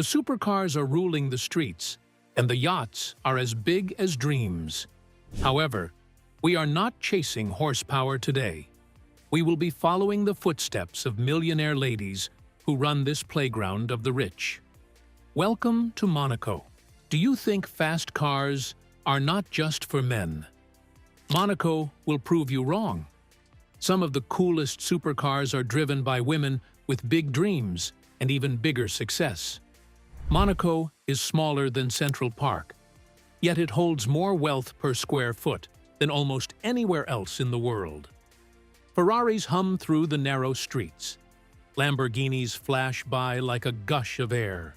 The supercars are ruling the streets, and the yachts are as big as dreams. However, we are not chasing horsepower today. We will be following the footsteps of millionaire ladies who run this playground of the rich. Welcome to Monaco. Do you think fast cars are not just for men? Monaco will prove you wrong. Some of the coolest supercars are driven by women with big dreams and even bigger success. Monaco is smaller than Central Park, yet it holds more wealth per square foot than almost anywhere else in the world. Ferraris hum through the narrow streets. Lamborghinis flash by like a gush of air.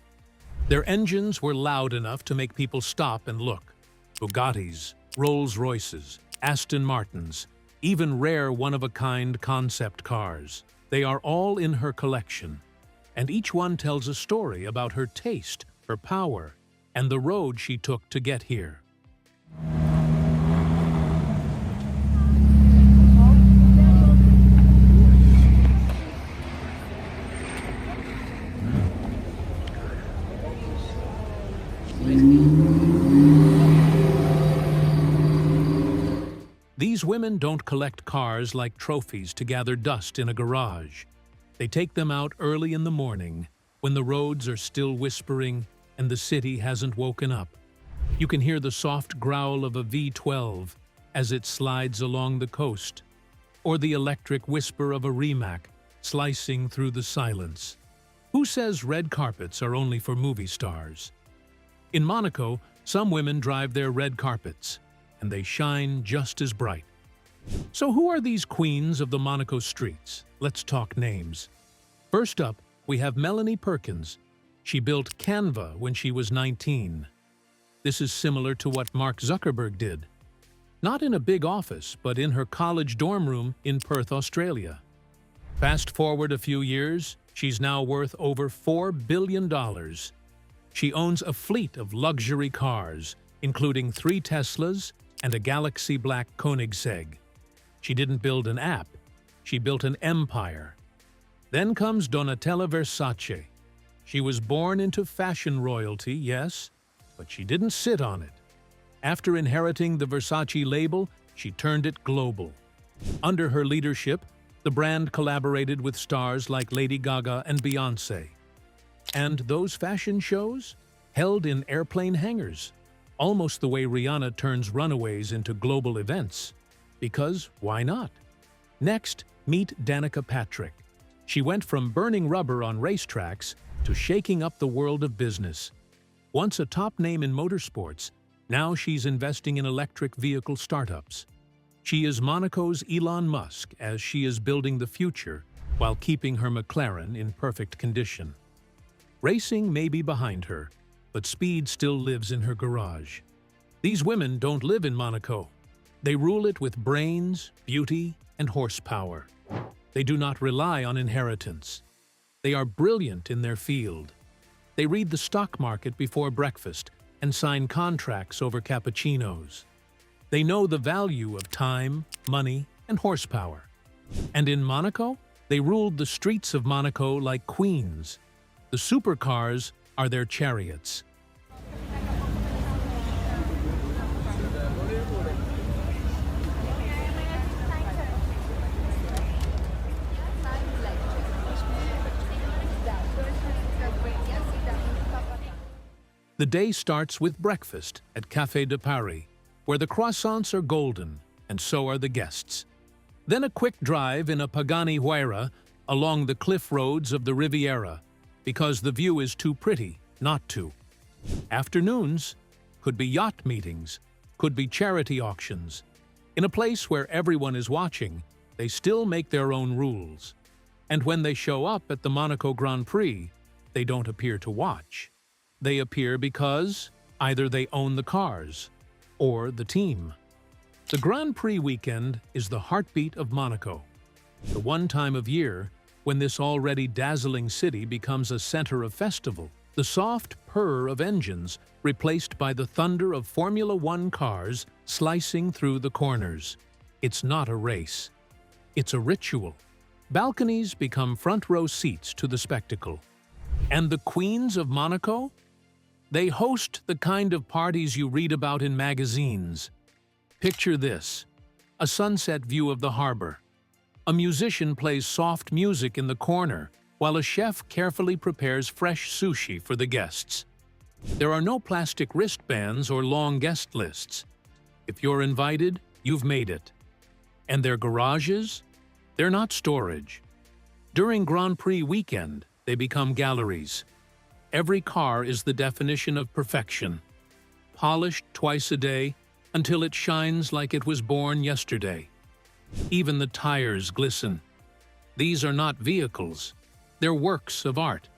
Their engines were loud enough to make people stop and look. Bugattis, Rolls-Royces, Aston Martins, even rare one-of-a-kind concept cars. They are all in her collection, and each one tells a story about her taste, her power, and the road she took to get here. These women don't collect cars like trophies to gather dust in a garage. They take them out early in the morning, when the roads are still whispering and the city hasn't woken up. You can hear the soft growl of a V12 as it slides along the coast, or the electric whisper of a Rimac slicing through the silence. Who says red carpets are only for movie stars? In Monaco, some women drive their red carpets, and they shine just as bright. So who are these queens of the Monaco streets? Let's talk names. First up, we have Melanie Perkins. She built Canva when she was 19. This is similar to what Mark Zuckerberg did. Not in a big office, but in her college dorm room in Perth, Australia. Fast forward a few years, she's now worth over $4 billion. She owns a fleet of luxury cars, including 3 Teslas and a Galaxy Black Koenigsegg. She didn't build an app, she built an empire. Then comes Donatella Versace. She was born into fashion royalty, yes, but she didn't sit on it. After inheriting the Versace label, she turned it global. Under her leadership, the brand collaborated with stars like Lady Gaga and Beyoncé. And those fashion shows? Held in airplane hangars, almost the way Rihanna turns runaways into global events. Because why not? Next, meet Danica Patrick. She went from burning rubber on racetracks to shaking up the world of business. Once a top name in motorsports, now she's investing in electric vehicle startups. She is Monaco's Elon Musk as she is building the future while keeping her McLaren in perfect condition. Racing may be behind her, but speed still lives in her garage. These women don't live in Monaco. They rule it with brains, beauty, and horsepower. They do not rely on inheritance. They are brilliant in their field. They read the stock market before breakfast and sign contracts over cappuccinos. They know the value of time, money, and horsepower. And in Monaco, they ruled the streets of Monaco like queens. The supercars are their chariots. The day starts with breakfast at Café de Paris, where the croissants are golden, and so are the guests. Then a quick drive in a Pagani Huayra along the cliff roads of the Riviera, because the view is too pretty not to. Afternoons could be yacht meetings, could be charity auctions. In a place where everyone is watching, they still make their own rules. And when they show up at the Monaco Grand Prix, they don't appear to watch. They appear because either they own the cars or the team. The Grand Prix weekend is the heartbeat of Monaco, the one time of year when this already dazzling city becomes a center of festival. The soft purr of engines replaced by the thunder of Formula One cars slicing through the corners. It's not a race. It's a ritual. Balconies become front-row seats to the spectacle. And the queens of Monaco? They host the kind of parties you read about in magazines. Picture this: a sunset view of the harbor. A musician plays soft music in the corner, while a chef carefully prepares fresh sushi for the guests. There are no plastic wristbands or long guest lists. If you're invited, you've made it. And their garages? They're not storage. During Grand Prix weekend, they become galleries. Every car is the definition of perfection. Polished twice a day until it shines like it was born yesterday. Even the tires glisten. These are not vehicles. They're works of art.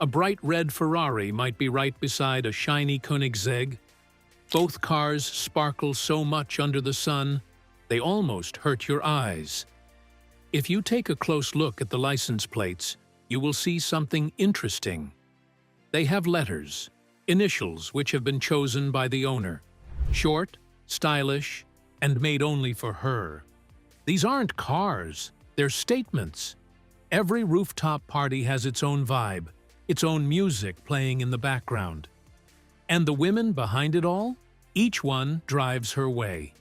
A bright red Ferrari might be right beside a shiny Koenigsegg. Both cars sparkle so much under the sun, they almost hurt your eyes. If you take a close look at the license plates, you will see something interesting. They have letters, initials which have been chosen by the owner. Short, stylish, and made only for her. These aren't cars, they're statements. Every rooftop party has its own vibe, its own music playing in the background. And the women behind it all? Each one drives her way.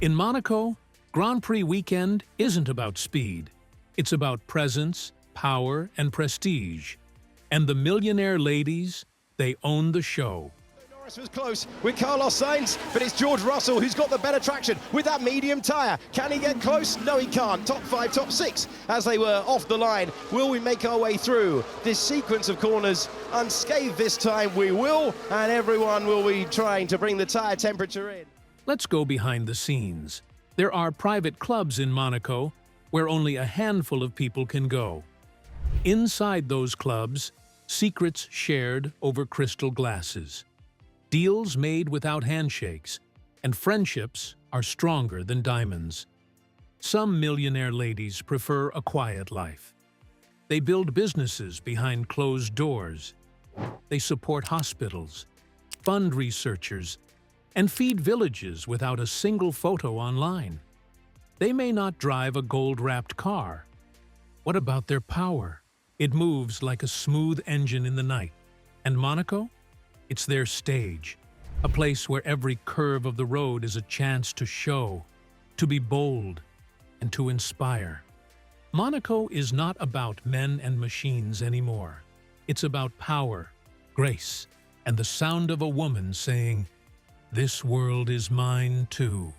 In Monaco, Grand Prix weekend isn't about speed. It's about presence, power, and prestige. And the millionaire ladies, they own the show. Norris was close with Carlos Sainz, but it's George Russell who's got the better traction with that medium tyre. Can he get close? No, he can't. Top 5, top 6 as they were off the line. Will we make our way through this sequence of corners unscathed this time? We will, and everyone will be trying to bring the tyre temperature in. Let's go behind the scenes. There are private clubs in Monaco where only a handful of people can go. Inside those clubs, secrets shared over crystal glasses. Deals made without handshakes, and friendships are stronger than diamonds. Some millionaire ladies prefer a quiet life. They build businesses behind closed doors. They support hospitals, fund researchers, and feed villages without a single photo online. They may not drive a gold-wrapped car. What about their power? It moves like a smooth engine in the night. And Monaco? It's their stage, a place where every curve of the road is a chance to show, to be bold, and to inspire. Monaco is not about men and machines anymore. It's about power, grace, and the sound of a woman saying, "This world is mine too."